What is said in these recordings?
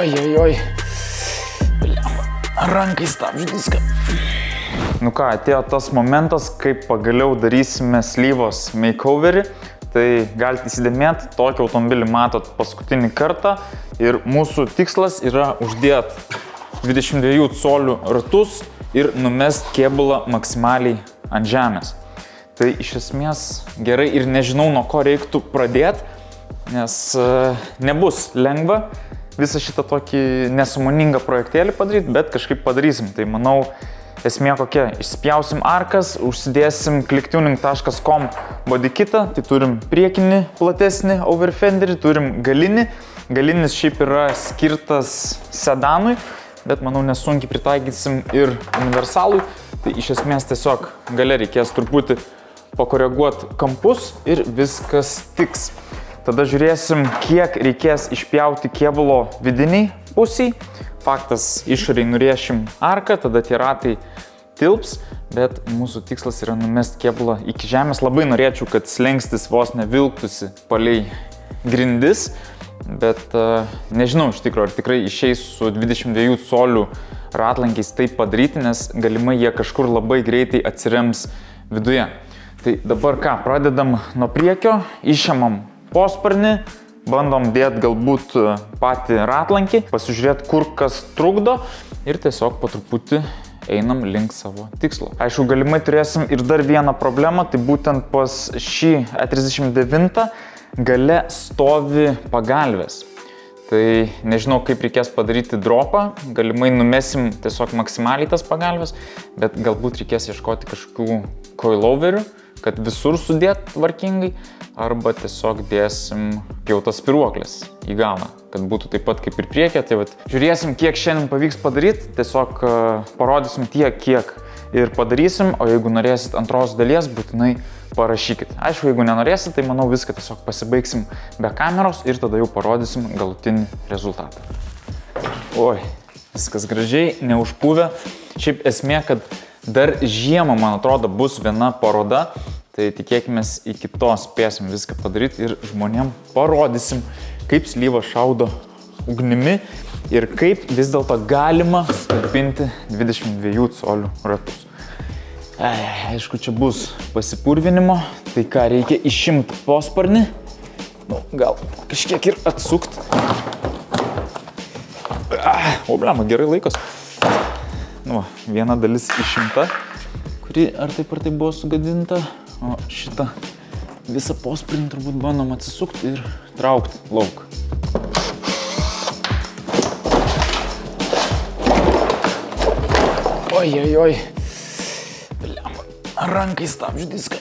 Oi. Rankai stabdžiu viską. Nu ką, atėjo tas momentas, kaip pagaliau darysime slyvos makeoverį. Tai galite įsidėmėti, tokį automobilį matot paskutinį kartą ir mūsų tikslas yra uždėti 22 colių ratus ir numest kėbulą maksimaliai ant žemės. Tai iš esmės gerai ir nežinau, nuo ko reiktų pradėti, nes nebus lengva visą šitą tokį nesąmoningą projektėlį padaryti, bet kažkaip padarysim. Tai manau, esmė kokia, išspjausim arkas, užsidėsim clicktuning.com bodykitą, tai turim priekinį platesnį overfenderį, turim galinį. Galinis šiaip yra skirtas sedanui, bet manau nesunkiai pritaikysim ir universalui. Tai iš esmės tiesiog gale reikės truputį pakoreguoti kampus ir viskas tiks. Tada žiūrėsim, kiek reikės išpjauti kėbulo vidiniai pusiai. Faktas, išoriai nuriešim arką, tada tie ratai tilps, bet mūsų tikslas yra numesti kėbulą iki žemės. Labai norėčiau, kad slengstis vos nevilktųsi palei grindis, bet nežinau iš tikrųjų, ar tikrai išeis su 22 colių ratlankiais taip padaryti, nes galimai jie kažkur labai greitai atsirems viduje. Tai dabar ką, pradedam nuo priekio, išėmam posparnį, bandom dėti galbūt patį ratlankį, pasižiūrėti, kur kas trukdo ir tiesiog po truputį einam link savo tikslo. Aišku, galimai turėsim ir dar vieną problemą, tai būtent pas šį E39 gale stovi pagalvės. Tai nežinau, kaip reikės padaryti dropą, galimai numesim tiesiog maksimaliai tas pagalvės, bet galbūt reikės ieškoti kažkokių coiloverių, kad visur sudėt tvarkingai, arba tiesiog dėsim jau tas spiruoklės į galą, kad būtų taip pat kaip ir priekė. Tai vat, žiūrėsim, kiek šiandien pavyks padaryti, tiesiog parodysim tiek, kiek ir padarysim, o jeigu norėsit antros dalies, būtinai parašykit. Aišku, jeigu nenorėsit, tai manau viską tiesiog pasibaigsim be kameros ir tada jau parodysim galutinį rezultatą. Oi, viskas gražiai, neužpūvę. Šiaip esmė, kad dar žiemą, man atrodo, bus viena paroda, tai tikėkime iki to spėsim viską padaryti ir žmonėm parodysim, kaip slyva šaudo ugnimi ir kaip vis dėlto galima stulpinti 22 colių ratus. Aišku, čia bus pasipurvinimo, tai ką reikia išimti posparnį, gal kažkiek ir atsukti. O blema, gerai laikos. Nu, viena dalis išimta, kuri ar taip buvo sugadinta, o šitą visą posparnį turbūt bandom atsisukti ir traukti lauk. Oi. Blema, rankai stabdžiu viską.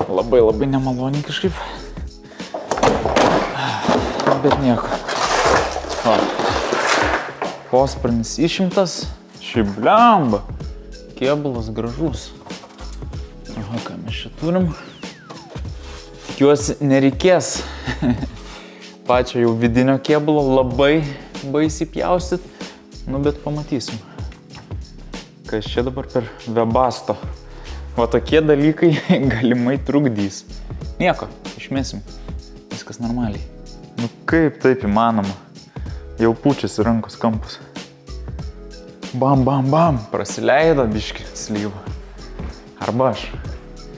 Labai nemaloniai kažkaip. Bet nieko. Posparnis išimtas. Šiaip blemba. Kėbulas gražus. Aha, ką mes čia turim. Tikiuosi nereikės pačio jau vidinio kėbulo labai baisiai pjaustyt. Nu, bet pamatysim. Kas čia dabar per webasto. Va tokie dalykai galimai trukdys. Nieko, išmesim. Viskas normaliai. Nu kaip taip įmanoma? Jau pučiasi rankos kampus. Bam, prasileido biškį slyvą. Arba aš.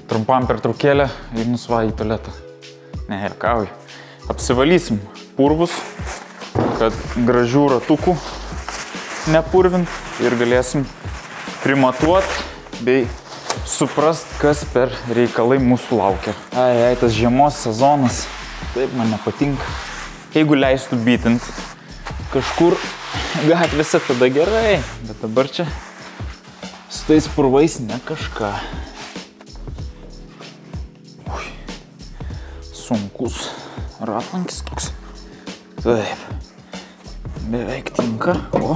Trumpam pertraukėlę ir nusva į tualetą. Ne, juokauju. Apsivalysim purvus, kad gražių ratukų nepurvint ir galėsim primatuoti bei suprast, kas per reikalai mūsų laukia. Tas žiemos sezonas, taip man nepatinka. Jeigu leistų bitint kažkur gatvėse, tada gerai, bet dabar čia su tais purvais ne kažką. Ui, sunkus ratlankis toks. Taip, beveik tinka. O.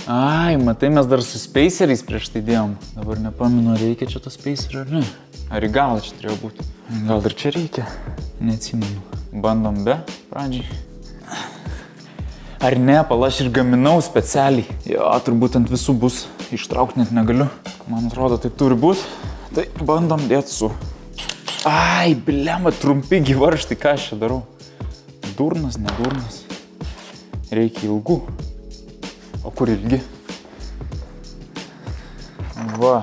Ai, matai, mes dar su spaceriais prieš tai dėjom. Dabar nepaminu, reikia čia tas spacerio ar ne. Ar į galą čia turėjo būti. Gal ir čia reikia. Neatsimenu. Bandom be pradžiai. Ar ne, aš ir gaminau specialiai. Jo, turbūt ant visų bus. Ištraukti net negaliu. Man atrodo, tai turi būti. Tai bandom dėti su. Ai, blema, trumpi gyvarštai, ką aš čia darau. Durnas, ne durnas. reikia ilgų. O kur ilgi? Va,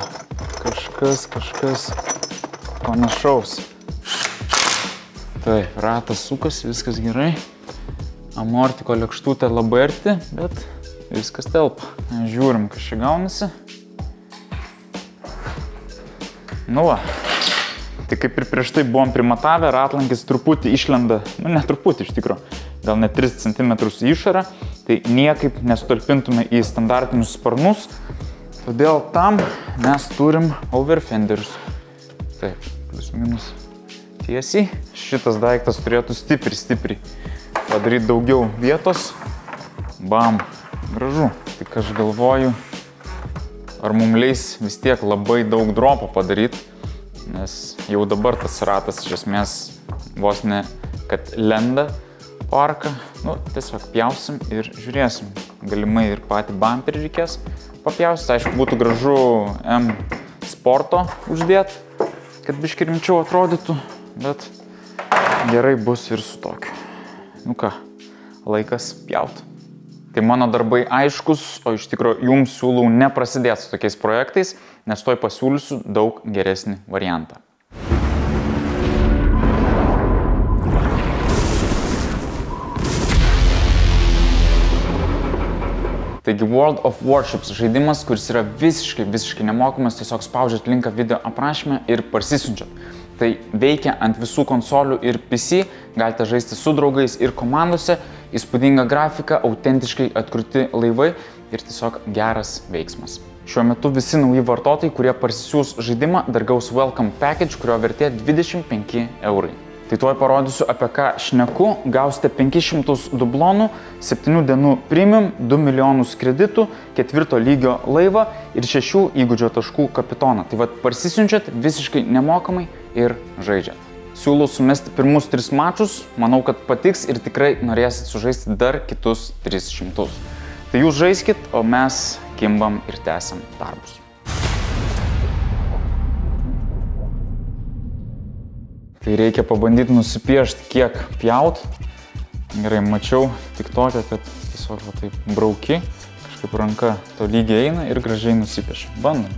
kažkas panašaus. Taip, ratas sukasi, viskas gerai. Amortiko lėkštutė labai arti, bet viskas telpa. Žiūrim, kas čia gaunasi. Nu va. Tai kaip ir prieš tai buvom primatavę, ratlankis truputį išlenda, nu ne truputį iš tikro, gal net 3 cm į išorę, tai niekaip nesutalpintume į standartinius sparnus, todėl tam mes turim overfenderius. Taip, plus minus tiesiai. Šitas daiktas turėtų stipriai padaryti daugiau vietos. Bam, gražu. Tik aš galvoju, ar mums leis vis tiek labai daug dropo padaryti, nes jau dabar tas ratas iš esmės vos ne, kad lenda parką. Nu, tiesiog pjausim ir žiūrėsim. Galimai ir patį bumperį reikės papjausti. Aišku, būtų gražu M sporto uždėti, kad biškį rimčiau atrodytų, bet gerai bus ir su tokiu. Nu ką, laikas pjaut. Tai mano darbai aiškus, o iš tikrųjų jums siūlau neprasidėti su tokiais projektais, nes toj pasiūlysiu daug geresnį variantą. Taigi World of Warships žaidimas, kuris yra visiškai nemokamas, tiesiog spaudžiat linką video aprašyme ir parsisiunčiat. Tai veikia ant visų konsolių ir PC, galite žaisti su draugais ir komandose, įspūdinga grafika, autentiškai atkurti laivai ir tiesiog geras veiksmas. Šiuo metu visi nauji vartotojai, kurie parsisiūs žaidimą, dar gaus Welcome Package, kurio vertė 25 €. Tai tuoj parodysiu, apie ką šneku. Gausite 500 dublonų, 7 dienų premium, 2 milijonus kreditų, 4 lygio laivą ir 6 įgūdžio taškų kapitoną. Tai vat parsisiunčiat visiškai nemokamai ir žaidžiat. Siūlau sumesti pirmus 3 mačus, manau, kad patiks ir tikrai norėsit sužaisti dar kitus 300. Tai jūs žaiskit, o mes kimbam ir tęsiam darbus. Tai reikia pabandyti nusipiešti, kiek pjaut. Gerai, mačiau tik tokią, kad tiesiog va taip brauki, kažkaip ranka to lygiai eina ir gražiai nusipiešia. Bandom.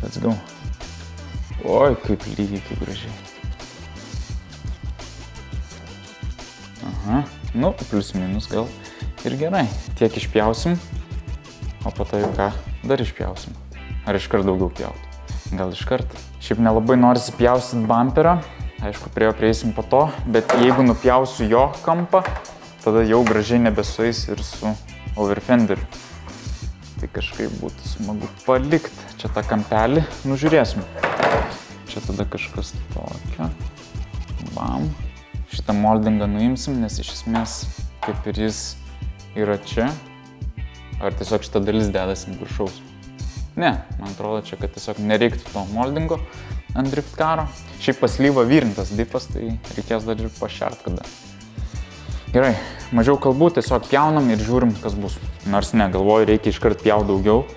Let's go. Oi, kaip lygiai, kaip gražiai. Aha, nu, plius minus gal ir gerai. Tiek išpjausim, o po to jau ką dar išpjausim. Ar iškart daugiau pjauti? Gal iškart. Šiaip nelabai norisi pjausit bumperio, aišku, prie jo prieisim po to, bet jeigu nupjausiu jo kampą, tada jau gražiai nebesueis ir su overfenderiu. Tai kažkaip būtų smagu palikti čia tą kampelį, nužiūrėsim. Čia tada kažkas tokio. Bam. Šitą moldingą nuimsim, nes iš esmės kaip ir jis yra čia. Ar tiesiog šitą dalis dedasi ant viršaus? Ne, man atrodo čia, kad tiesiog nereiktų to moldingo ant drift karo. Šiaip paslyva vyrintas diffas, tai reikės dar ir pašert kada. Gerai, mažiau kalbų, tiesiog pjaunam ir žiūrim, kas bus. Nors ne, galvoju, reikia iškart pjaut daugiau,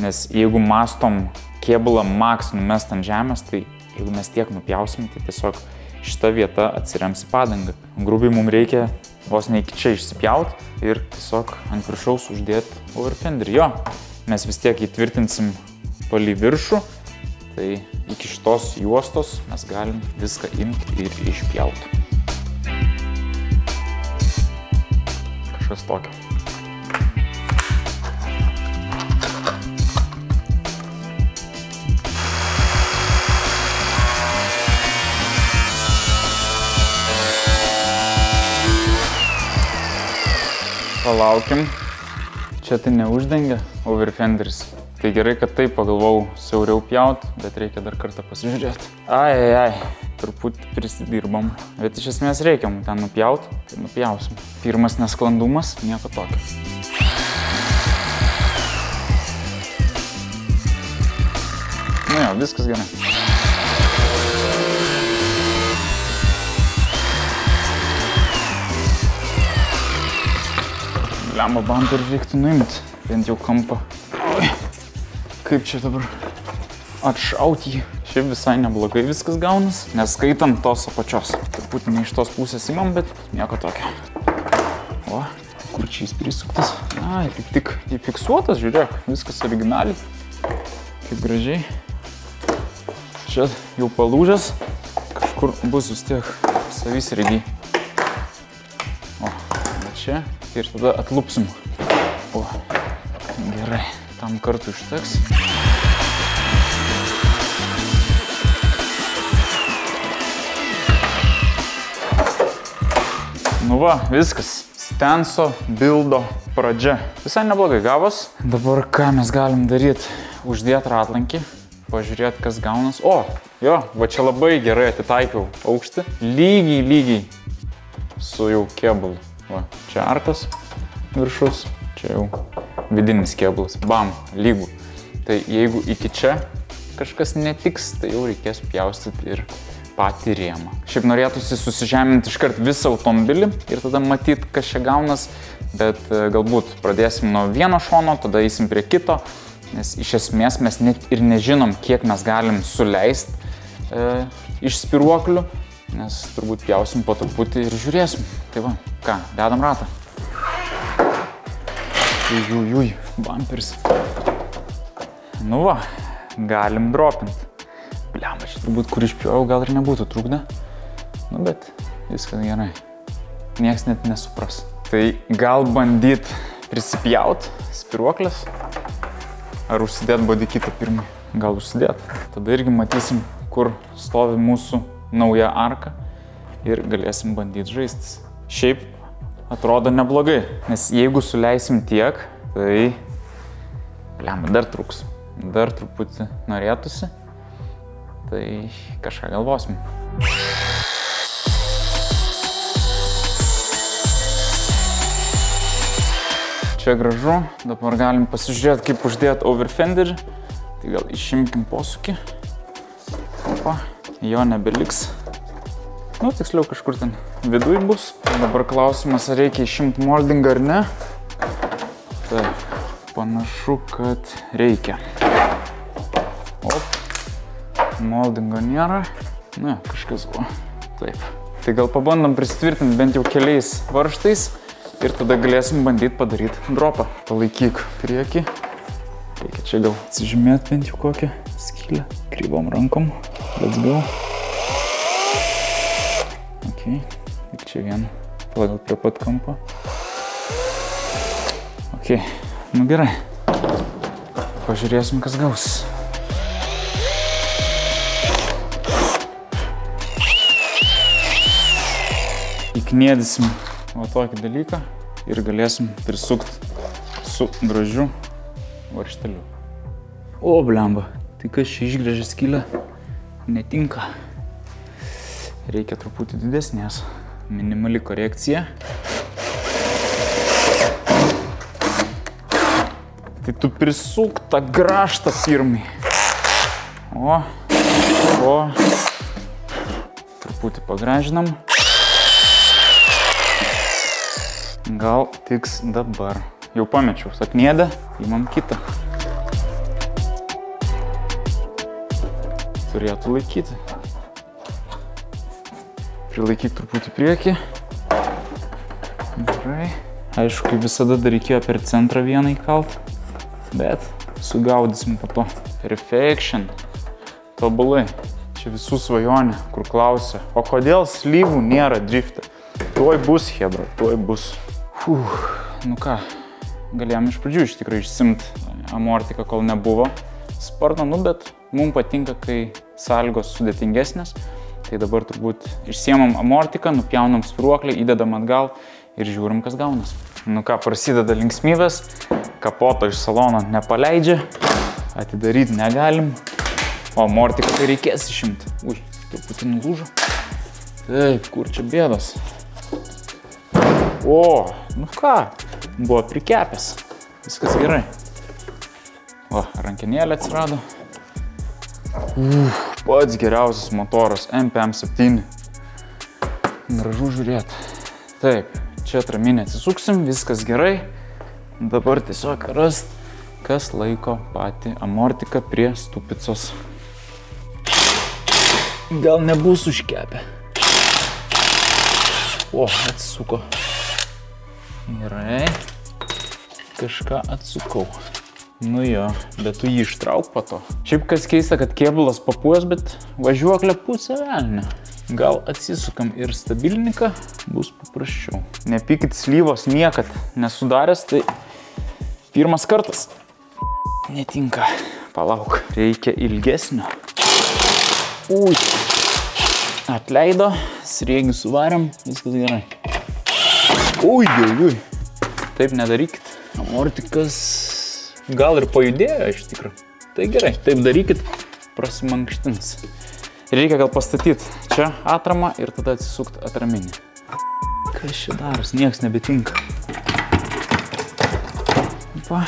nes jeigu mastom kėbulą max numest ant žemės, tai jeigu mes tiek nupjausim, tai tiesiog šita vieta atsirems į padangą. Grubiai mums reikia vos ne iki čia išsipjaut ir tiesiog ant viršaus uždėti overfenderį. Jo, mes vis tiek įtvirtinsim palį viršų, tai iki šitos juostos mes galim viską imti ir išpjauti. Kažkas tokio. Palaukim. Čia tai neuždengia overfenderis. Tai gerai, kad taip pagalvojau siauriau pjaut, bet reikia dar kartą pasižiūrėti. Ai, truputį prisidirbam. Bet iš esmės reikia mums ten nupjaut, tai nupjausim. Pirmas nesklandumas, nieko tokio. Nu jo, viskas gerai. Lemba bumperį reiktų nuimti, bent jau kampą. Oi, kaip čia dabar atšaut jį. Šiaip visai neblogai viskas gaunas, neskaitant tos apačios. Truputį ne iš tos pusės imam, bet nieko tokio. O, kur čia jis prisuktas? Ai, tik įfiksuotas, žiūrėk, viskas originaliai. Kaip gražiai. Čia jau palūžęs, kažkur bus vis tiek savisregiai. O, va čia ir tada atlupsim. O, gerai, tam kartu užteks. Nu va, viskas. Stenso buildo pradžia. Visai neblogai gavos. Dabar ką mes galim daryti? Uždėti ratlankį, pažiūrėti, kas gaunas. O, jo, va čia labai gerai atitaikiau aukštį. Lygiai su jau kėbulu. Va, čia arkas viršus, čia jau vidinis kėbulas. Bam, lygų. Tai jeigu iki čia kažkas netiks, tai jau reikės pjaustyti ir patį rėmą. Šiaip norėtųsi susižeminti iškart visą automobilį ir tada matyti, kas čia gaunas, bet galbūt pradėsim nuo vieno šono, tada eisim prie kito, nes iš esmės mes net ir nežinom, kiek mes galim suleisti iš spiruoklių, nes turbūt pjausim po truputį ir žiūrėsim. Tai va, ką, dedam ratą. Ujujui, bamperis. Nu va, galim dropint. Blemba, čia turbūt kur išpjojau, gal ir nebūtų trukdę. Nu, bet viskas gerai. Niekas net nesupras. Tai gal bandyt prisipjaut spiruoklės? Ar užsidėt bodykitą pirmą? Gal užsidėt. Tada irgi matysim, kur stovi mūsų nauja arka ir galėsim bandyti žaistis. Šiaip atrodo neblogai, nes jeigu suleisim tiek, tai blemba, dar truks. Dar truputį norėtųsi. Tai kažką galvosim. Čia gražu, dabar galim pasižiūrėti, kaip uždėti overfenderį. Tai gal išimkim posūkį. Opa, jo nebeliks. Nu, tiksliau kažkur ten viduj bus. Dabar klausimas, ar reikia išimti moldingą ar ne. Taip, panašu, kad reikia. Op. Moldingo nėra. Ne, kažkas buvo. Taip. Tai gal pabandom prisitvirtinti bent jau keliais varžtais ir tada galėsim bandyti padaryti dropą. Palaikyk priekį. Reikia čia gal atsižymėti bent jau kokią skylę. Kryvom rankom. Let's go. Ok. Ir čia vien. Pagal prie pat kampo. Ok. Nu gerai. Pažiūrėsim, kas gaus. Įknėdysim va tokį dalyką ir galėsim prisukti su gražiu varžteliu. O, blemba, tai kas čia išgrėžė skylę? Netinka. Reikia truputį didesnės. Minimali korekcija. Tai tu prisuk tą grąžtą pirmai. O. Truputį pagražinam. Gal tiks dabar. Jau pamečiau saknėdę, įmam kitą. Turėtų laikyti. Prilaikyk truputį priekį. Gerai. Aišku, kaip visada dar reikėjo per centrą vieną įkalt, bet sugaudysim po to. Perfection. Tobulai. Čia visų svajonė, kur klausia, o kodėl slyvų nėra drifte? Tuoj bus, hebra, tuoj bus. Nu ką, galėjom iš pradžių iš tikrųjų išsimt amortiką, kol nebuvo sparno, nu bet mums patinka, kai sąlygos sudėtingesnės. Tai dabar turbūt išsiemam amortiką, nupjaunam spiruoklį, įdedam atgal ir žiūrim, kas gaunas. Nu ką, prasideda linksmybės, kapoto iš salono nepaleidžia, atidaryti negalim, o amortiką tai reikės išimti. Ui, truputį nulūžo. Taip, kur čia bėdos? O, nu ką, buvo prikepęs. Viskas gerai. O, rankenėlė atsirado. Pats geriausias motoras MPM7. Gražu žiūrėti. Taip, čia atraminę atsisuksim, viskas gerai. Dabar tiesiog rast, kas laiko patį amortiką prie stupicos. Gal nebus užkepę. O, atsisuko. Gerai. Kažką atsukau. Nu jo, bet tu jį ištrauk po to. Šiaip kas keista, kad kėbulas papuos, bet važiuoklė pusė velnė. Gal atsisukam ir stabilniką, bus paprasčiau. Nepykit, slyvos niekad nesudaręs, tai pirmas kartas. Netinka. Palauk, reikia ilgesnio. Ui. Atleido, sriegį suvarėm, viskas gerai. Ui. Taip nedarykit. Amortikas gal ir pajudėjo iš tikrųjų. Tai gerai, taip darykit, prasimankštins. Reikia gal pastatyti čia atramą ir tada atsisukti atraminį. Kas čia daros? Niekas nebetinka. Va.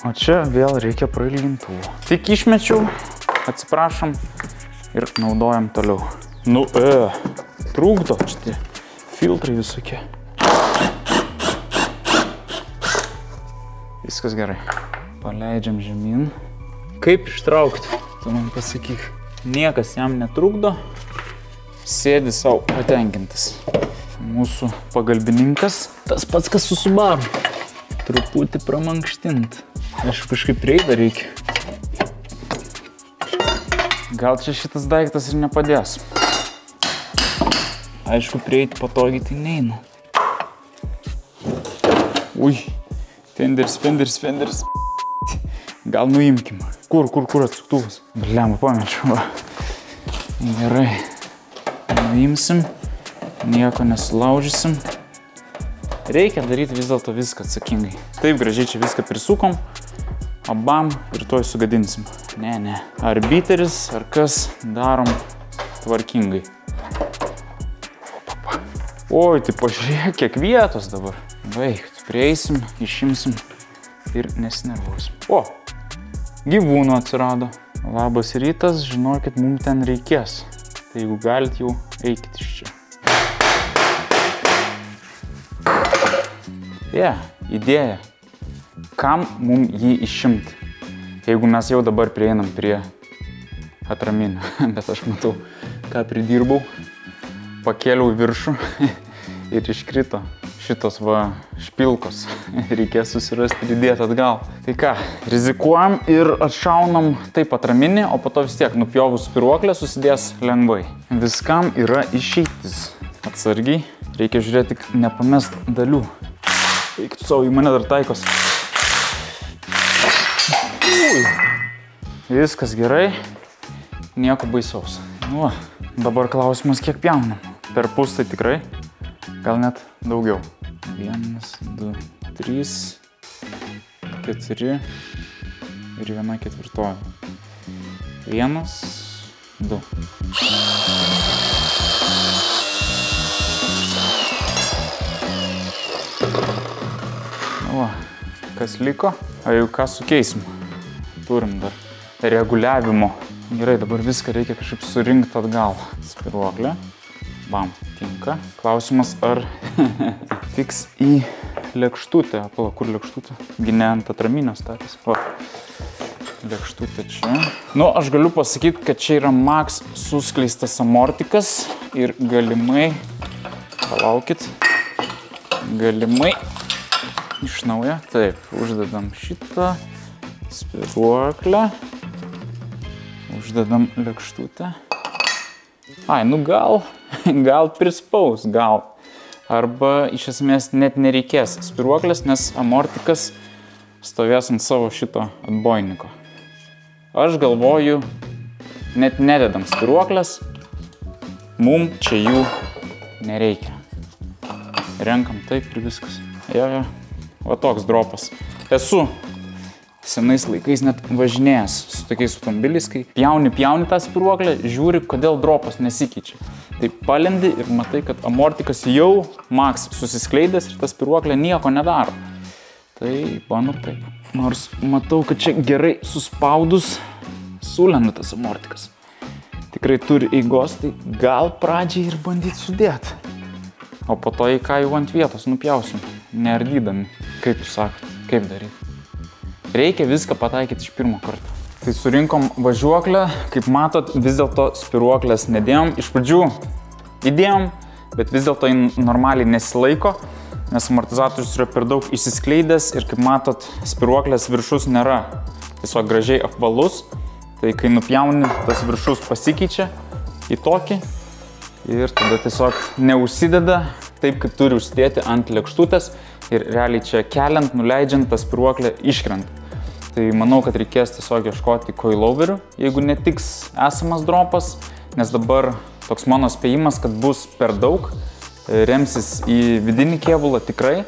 O čia vėl reikia prailgintuvo. Tik išmečiau, atsiprašom ir naudojam toliau. Nu, trūkdo šitie filtrai visokie. Viskas gerai. Paleidžiam žemyn. Kaip ištraukti? Tu man pasakyk. Niekas jam netrukdo. Sėdi savo patenkintas. Mūsų pagalbininkas. Tas pats, kas su Subaru. Truputį pramankštint. Aišku, kažkaip prieida reikia. Gal čia šitas daiktas ir nepadės. Aišku, prieiti patogiai tai neina. Ui. Fenders. Gal nuimkim. Kur atsuktuvas? Bliam, pamečiau. Gerai. Nuimsim. Nieko nesulaužysim. Reikia daryti vis dėlto viską atsakingai. Taip gražiai čia viską prisukom. Abam ir toj sugadinsim. Ne. Ar biteris, ar kas darom tvarkingai. Oi, tai pažiūrėk, kiek vietos dabar. Baigt. Prieisim, išimsim ir nesinervuosim. O, gyvūnų atsirado. Labas rytas, žinokit, mums ten reikės. Tai jeigu galit, jau eikit iš čia. Idėja. Kam mums jį išimti? Jeigu mes jau dabar prieinam prie atraminio. Bet aš matau, ką pridirbau. Pakėliau viršų ir iškrito. Šitos va špilkos. Reikės susirasti ir įdėti atgal. Tai ką, rizikuojam ir atšaunam taip atraminį, o po to vis tiek nupjovus spiruoklę susidės lengvai. Viskam yra išeitis. Atsargiai. Reikia žiūrėti, tik nepamest dalių. Eik tu savo, į mane dar taikos. Ui. Viskas gerai. Nieko baisaus. Nu, dabar klausimas, kiek pjaunam. Per pus tai tikrai. Gal net daugiau. 1, 2, 3, 4 ir 1/4. 1, 2. O, kas liko? O jau ką sukeisim? Turim dar reguliavimo. Gerai, dabar viską reikia kažkaip surinkti atgal. Spiruoklė. Bam, tinka. Klausimas, ar tiks į lėkštutę. Pala, kur lėkštutė? Gine ant atraminio statys. Va, lėkštutė čia. Nu, aš galiu pasakyti, kad čia yra max suskleistas amortikas ir galimai, palaukit, galimai iš naujo. Taip, uždedam šitą spiruoklę, uždedam lėkštutę. Ai, nu gal prispaus, gal. Arba iš esmės net nereikės spiruoklės, nes amortikas stovės ant savo šito atbojniko. Aš galvoju, net nededam spiruoklės, mum čia jų nereikia. Renkam taip ir viskas. Jo. Va toks dropas. Esu senais laikais net važinėjęs su tokiais automobiliais, kai pjauni tą spiruoklę, žiūri, kodėl dropas nesikeičia. Tai palendi ir matai, kad amortikas jau max susiskleidęs ir ta spiruoklė nieko nedaro. Tai bandom taip. Nors matau, kad čia gerai suspaudus sulenda tas amortikas. Tikrai turi eigos, tai gal pradžiai ir bandyti sudėti. O po to į ką jau ant vietos nupjausim, neardydami. Kaip jūs sakot, kaip daryti? Reikia viską pataikyti iš pirmo karto. Tai surinkom važiuoklę, kaip matot, vis dėlto spiruoklės nedėjom. Iš pradžių įdėjom, bet vis dėlto jis normaliai nesilaiko, nes amortizatorius yra per daug išsiskleidęs ir kaip matot, spiruoklės viršus nėra tiesiog gražiai apvalus, tai kai nupjauni, tas viršus pasikeičia į tokį ir tada tiesiog neužsideda taip, kaip turi užsidėti ant lėkštutės ir realiai čia keliant, nuleidžiant, tas spiruoklė iškrenta. Tai manau, kad reikės tiesiog ieškoti coiloverių, jeigu netiks esamas dropas, nes dabar toks mano spėjimas, kad bus per daug, remsis į vidinį kėbulą tikrai,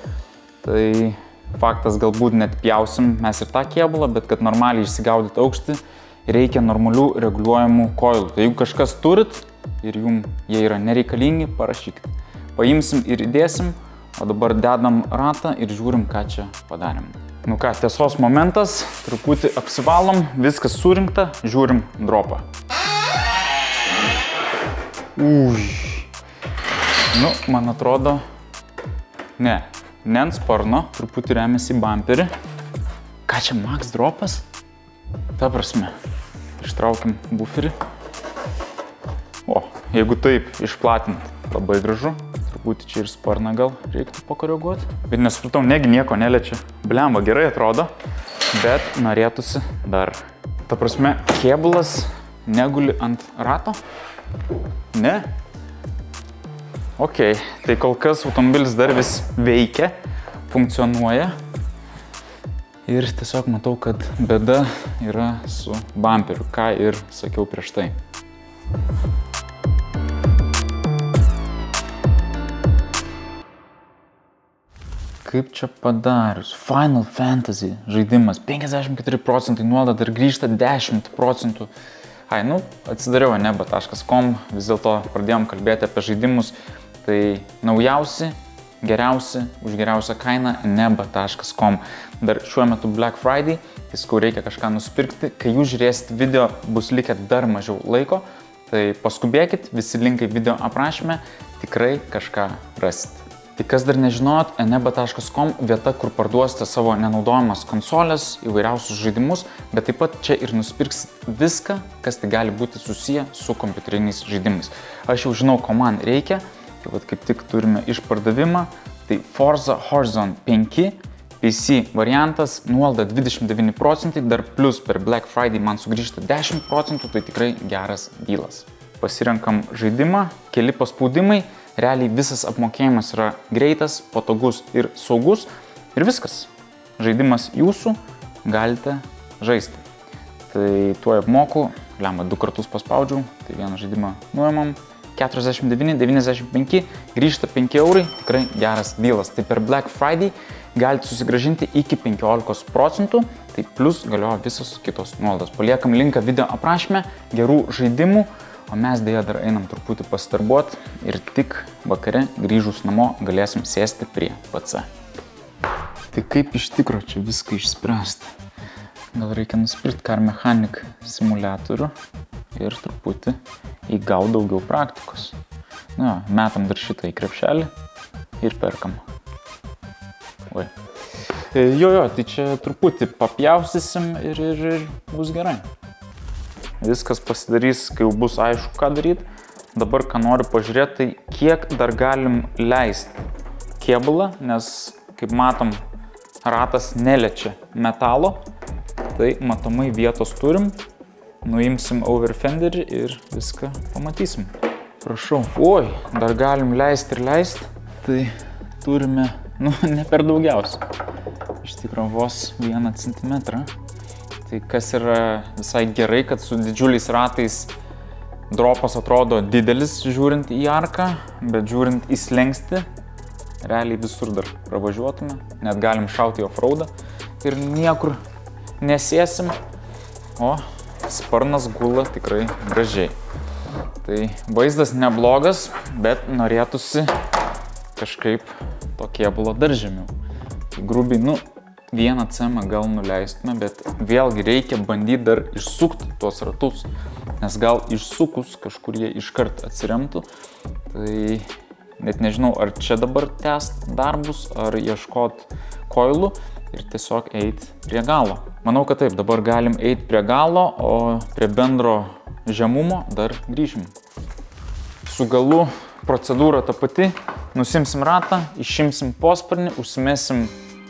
tai faktas galbūt net pjausim mes ir tą kėbulą, bet kad normaliai išsigaudyti aukštį, reikia normalių reguliuojamų coilų. Tai jeigu kažkas turit ir jums jie yra nereikalingi, parašykit. Paimsim ir įdėsim, o dabar dedam ratą ir žiūrim, ką čia padarėm. Nu ką, tiesos momentas, truputį apsivalom, viskas surinkta, žiūrim dropą. Nu, man atrodo, ne ant sparno, truputį remiasi į bumperį. Ką čia, max dropas? Ta prasme, ištraukim buferį. O, jeigu taip išplatint, labai gražu. Truputį čia ir sparną gal reiktų pakoreguoti. Bet nesupratau, negi nieko neliečia. Blemba, gerai atrodo, bet norėtųsi dar. Ta prasme, kėbulas neguli ant rato? Ne? Ok, tai kol kas automobilis dar vis veikia, funkcionuoja. Ir tiesiog matau, kad bėda yra su bumperiu, ką ir sakiau prieš tai. Kaip čia padarius? Final Fantasy žaidimas, 54% nuolaida ir grįžta 10%. Ai, nu, atsidariau neba.com, vis dėlto pradėjom kalbėti apie žaidimus. Tai naujausi, geriausi, už geriausią kainą neba.com. Dar šiuo metu Black Friday, tai sakau, reikia kažką nusipirkti. Kai jūs žiūrėsit video, bus likę dar mažiau laiko. Tai paskubėkit, visi linkai video aprašyme, tikrai kažką rasit. Tai kas dar nežinojot, neba.com vieta, kur parduosite savo nenaudojamas konsolės, įvairiausius žaidimus, bet taip pat čia ir nusipirksit viską, kas tai gali būti susiję su kompiuteriniais žaidimais. Aš jau žinau, ko man reikia, tai vat kaip tik turime išpardavimą, tai Forza Horizon 5 PC variantas, nuolaida 29%, dar plus per Black Friday man sugrįžta 10%, tai tikrai geras dylas. Pasirenkam žaidimą, keli paspaudimai. Realiai visas apmokėjimas yra greitas, patogus ir saugus ir viskas. Žaidimas jūsų, galite žaisti. Tai tuo apmoku, lemba 2 kartus paspaudžiau, tai vieną žaidimą nuėmam, 49,95, grįžta 5 eurai, tikrai geras dylas. Tai per Black Friday galite susigrąžinti iki 15%, tai plus galioja visos kitos nuolaidos. Paliekam linką video aprašyme, gerų žaidimų. O mes dėja dar einam truputį pasidarbuot ir tik vakare grįžus namo galėsim sėsti prie PC. Tai kaip iš tikro čia viską išspręsti? Gal reikia nusipirkti Car Mechanic simuliatorių ir truputį įgaut daugiau praktikos. Na, metam dar šitą į krepšelį ir perkam. Oi. Jo, tai čia truputį papjaustysim ir bus gerai. Viskas pasidarys, kai jau bus aišku, ką daryti. Dabar, ką noriu pažiūrėti, tai kiek dar galim leisti kėbulą, nes, kaip matom, ratas neliečia metalo. Tai matomai vietos turim. Nuimsim overfenderį ir viską pamatysim. Prašau. Oi, dar galim leisti ir leisti. Tai turime, ne per daugiausia. Iš tikrųjų vos 1 centimetrą. Tai kas yra visai gerai, kad su didžiuliais ratais dropas atrodo didelis žiūrint į arką, bet žiūrint į slengstį, realiai visur dar pravažiuotume, net galim šauti į offroadą ir niekur nesėsim, o sparnas gula tikrai gražiai. Tai vaizdas neblogas, bet norėtųsi kažkaip to kėbulo dar žemiau. Tai grubiai, 1 cm gal nuleistume, bet vėlgi reikia bandyti dar išsukti tuos ratus, nes gal išsukus kažkur jie iškart atsiremtų. Tai net nežinau, ar čia dabar tęst darbus, ar ieškot coilų ir tiesiog eiti prie galo. Manau, kad taip, dabar galim eiti prie galo, o prie bendro žemumo dar grįšim. Su galu procedūra ta pati. Nusimsim ratą, išimsim posparnį, užsimesim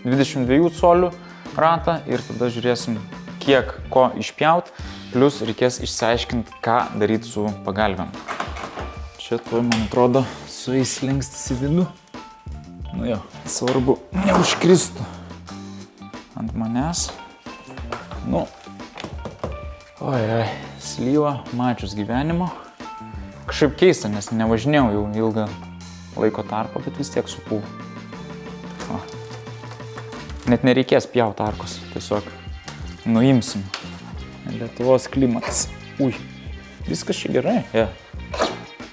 22 colių ratą ir tada žiūrėsim, kiek ko išpjaut, plus reikės išsiaiškinti, ką daryti su pagalvėm. Čia tuoj, man atrodo, sueis lengstis į vidų. Nu jo, svarbu neužkristų ant manęs. Nu, oi, slyva, mačius gyvenimo. Kažkaip keista, nes nevažinėjau jau ilgą laiko tarpą, bet vis tiek supūvu. Net nereikės pjaut arkos, tiesiog nuimsim. Lietuvos klimatas. Ui, viskas čia gerai. Ja.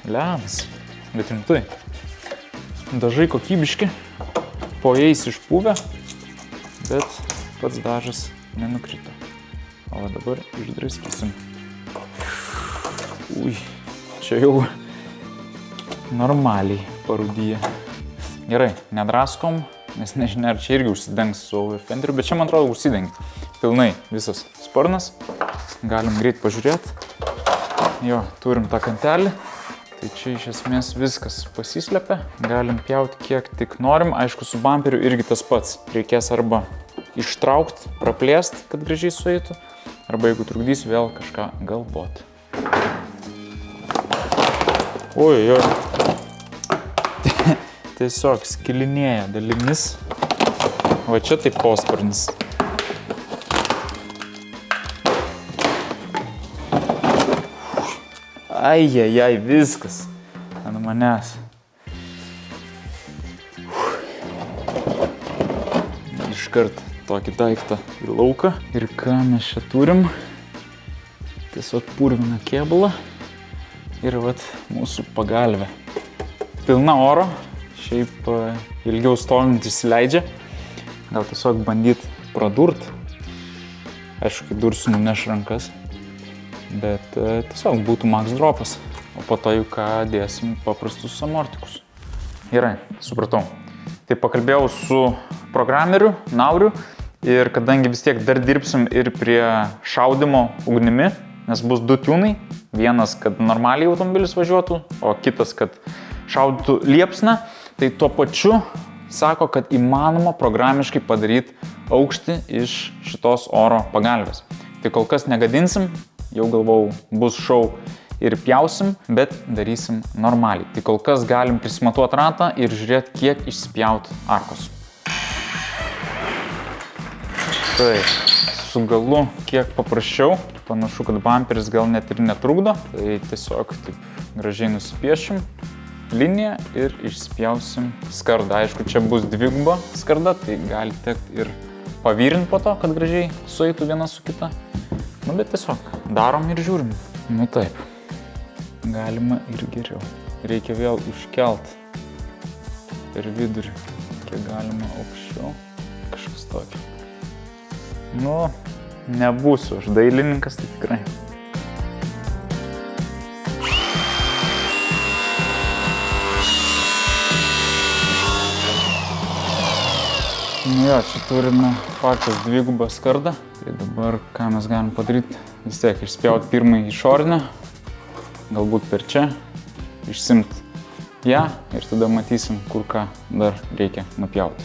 Ledas, bet rimtai. Dažai kokybiški, po jais išpūvę, bet pats dažas nenukrito. O dabar išdraskysim. Ui, čia jau normaliai parūdyja. Gerai, nedraskom, nes nežinia, ar čia irgi užsidengs su fenderiu, bet čia, man atrodo, užsidengia. Pilnai visas sparnas. Galim greit pažiūrėti. Jo, turim tą kantelį. Tai čia iš esmės viskas pasislepia. Galim pjauti kiek tik norim. Aišku, su bumperiu irgi tas pats. Reikės arba ištraukti, praplėsti, kad gražiai sueitų. Arba jeigu trukdys, vėl kažką galvoti. Oi. Tiesiog skilinėja dalimis. Va čia taip posparnis. Ai, viskas. Ant manęs. Iškart tokį daiktą į lauką. Ir ką mes čia turim? Tiesiog purviną kėbulą. Ir vat mūsų pagalvė. Pilna oro. Šiaip ilgiau stovint įsileidžia. Gal tiesiog bandyt pradurt. Aišku, kai dursiu nuneš rankas. Bet tiesiog būtų max dropas. O po to jau ką dėsim paprastus amortikus. Gerai, supratau. Tai pakalbėjau su programeriu, Nauriu. Ir kadangi vis tiek dar dirbsim ir prie šaudimo ugnimi, nes bus du tunai. Vienas, kad normaliai automobilis važiuotų, o kitas, kad šaudytų liepsną. Tai tuo pačiu sako, kad įmanoma programiškai padaryti aukštį iš šitos oro pagalvės. Tai kol kas negadinsim, jau galvau bus šou ir pjausim, bet darysim normaliai. Tai kol kas galim prisimatuoti ratą ir žiūrėti, kiek išspjaut arkos. Tai su galu kiek paprasčiau. Panašu, kad bumperis gal net ir netrukdo. Tai tiesiog taip gražiai nusipiešim liniją ir išspjausim skardą. Aišku, čia bus dviguba skarda, tai gali tekti ir pavyrinti po to, kad gražiai sueitų viena su kita. Nu, bet tiesiog darom ir žiūrim. Nu taip, galima ir geriau. Reikia vėl užkelt per vidurį, kiek galima aukščiau. Kažkas tokio. Nu, nebūsiu aš dailininkas, tai tikrai. Nu jo, čia turime faktas dvigubą skardą. Tai dabar ką mes galim padaryti? Vis tiek išspjauti pirmąjį išorinę, galbūt per čia, išsimt ją ir tada matysim, kur ką dar reikia nupjauti.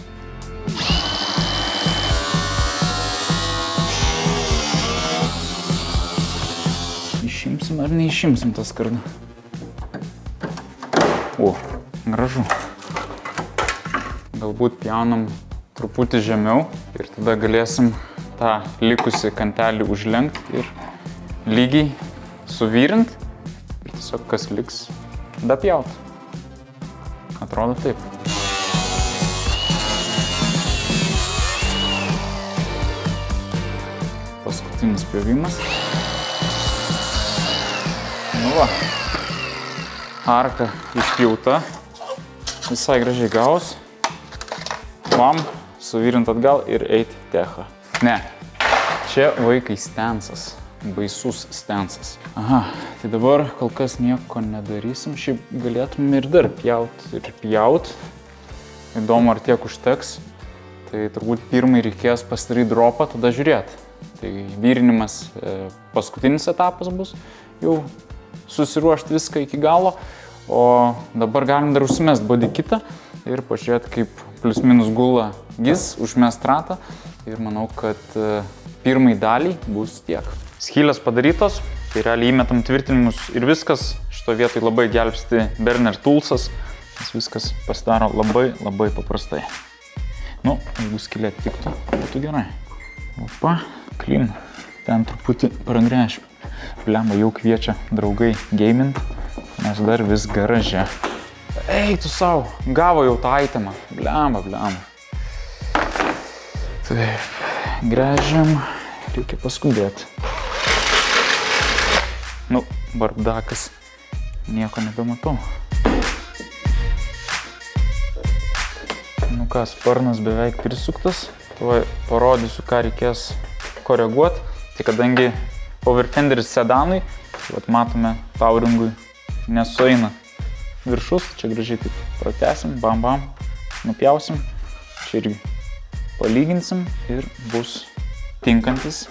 Išimsim ar neišimsim tą skardą? O, gražu. Galbūt pjaunam truputį žemiau ir tada galėsim tą likusį kantelį užlenkti ir lygiai suvyrint ir tiesiog kas liks dapjaut. Atrodo taip. Paskutinis pjovimas. Nu va, arka išpjauta, visai gražiai gaus. Vam, suvyrint atgal ir eit techą. Ne, čia vaikai stensas, baisus stensas. Aha, tai dabar kol kas nieko nedarysim, šiaip galėtum ir dar pjaut ir pjaut. Įdomu, ar tiek užteks. Tai turbūt pirmai reikės pasidaryti dropą, tada žiūrėti. Tai vyrinimas paskutinis etapas bus, jau susiruošti viską iki galo. o dabar galim dar užsimest body kitą ir pažiūrėti, kaip plius minus gula gis, užmest ratą ir manau, kad pirmai daliai bus tiek. Skylės padarytos, tai realiai įmetam tvirtinimus ir viskas. Šito vietoj labai gelbsti Berner Toolsas, nes viskas pasidaro labai paprastai. Nu, jeigu skylė tiktų, būtų gerai. Opa, clean. Ten truputį pragręšim. Blemba, jau kviečia draugai gamint, nes dar vis garaže. Ei, tu sau, gavo jau tą itemą. Blemba. Taip, gręžiam, reikia paskubėti. Nu, bardakas, nieko nebematau. Nu ką, sparnas beveik prisuktas. Tuoj parodysiu, ką reikės koreguoti. Tai kadangi powerfenderis sedanui, tai matome, tauringui nesueina viršus, čia gražiai taip pratęsim, bam, nupjausim, čia irgi palyginsim ir bus tinkantis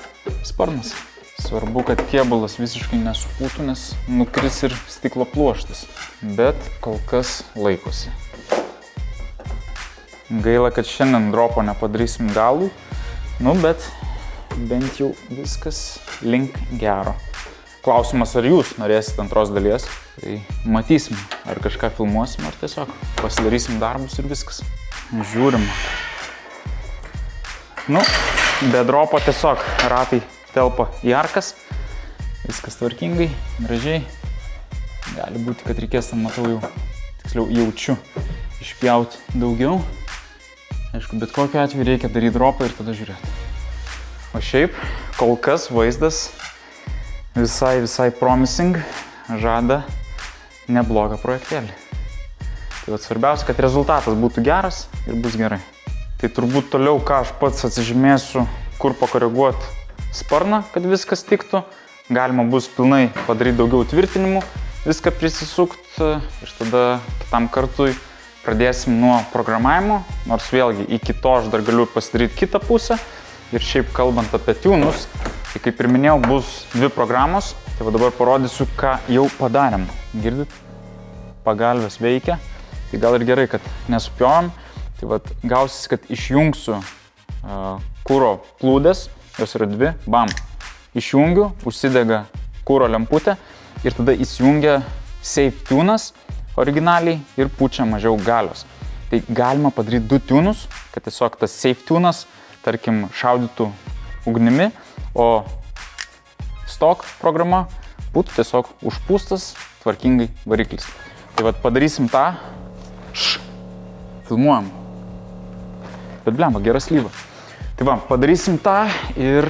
sparnas. Svarbu, kad kėbulas visiškai nesupūtų, nes nukris ir stiklo pluoštas, bet kol kas laikosi. Gaila, kad šiandien dropo nepadarysim galui, nu bet bent jau viskas link gero. Klausimas, ar jūs norėsite antros dalies, tai matysim, ar kažką filmuosim, ar tiesiog pasidarysim darbus ir viskas. Žiūrim. Nu, be dropo tiesiog ratai telpa į arkas, viskas tvarkingai, gražiai. Gali būti, kad reikės, matau jau, tiksliau jaučiu, išpjauti daugiau. Aišku, bet kokiu atveju reikia daryti dropą ir tada žiūrėti. O šiaip, kol kas vaizdas visai promising, žada neblogą projektėlį. Tai vat svarbiausia, kad rezultatas būtų geras ir bus gerai. Tai turbūt toliau, ką aš pats atsižymėsiu, kur pakoreguoti sparną, kad viskas tiktų. Galima bus pilnai padaryti daugiau tvirtinimų, viską prisisukti ir tada kitam kartui pradėsim nuo programavimo, nors vėlgi iki to aš dar galiu pasidaryti kitą pusę. Ir šiaip kalbant apie tunus, tai kaip ir minėjau, bus dvi programos. Tai va dabar parodysiu, ką jau padarėm. Girdit? Pagalvės veikia. Tai gal ir gerai, kad nesupjojom. Tai va gausis, kad išjungsiu kuro plūdės, jos yra dvi, bam. Išjungiu, užsidega kuro lemputė ir tada įsijungia Safe Tunas originaliai ir pučia mažiau galios. Tai galima padaryti du tunus, kad tiesiog tas Safe Tunas, tarkim, šaudytų ugnimi, o stock programa būtų tiesiog užpūstas tvarkingai variklis. Tai vat padarysim tą, filmuojam. Bet blemba, gera slyva. Tai va, padarysim tą ir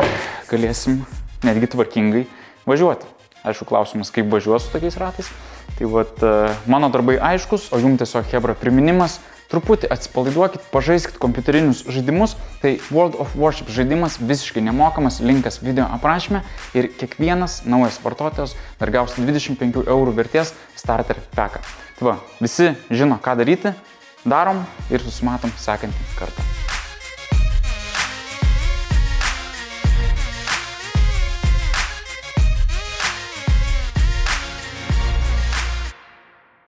galėsim netgi tvarkingai važiuoti. Aišku, klausimas, kaip važiuos su tokiais ratais. Tai vat, mano darbai aiškus, o jums tiesiog hebra priminimas. Truputį atsipalaiduokit, pažaiskit kompiuterinius žaidimus. Tai World of Warship žaidimas visiškai nemokamas, linkas video aprašyme. Ir kiekvienas naujas vartotojas dar gaus 25 eurų vertės starter packą. Tai va, visi žino, ką daryti, darom ir susimatom sekantį kartą.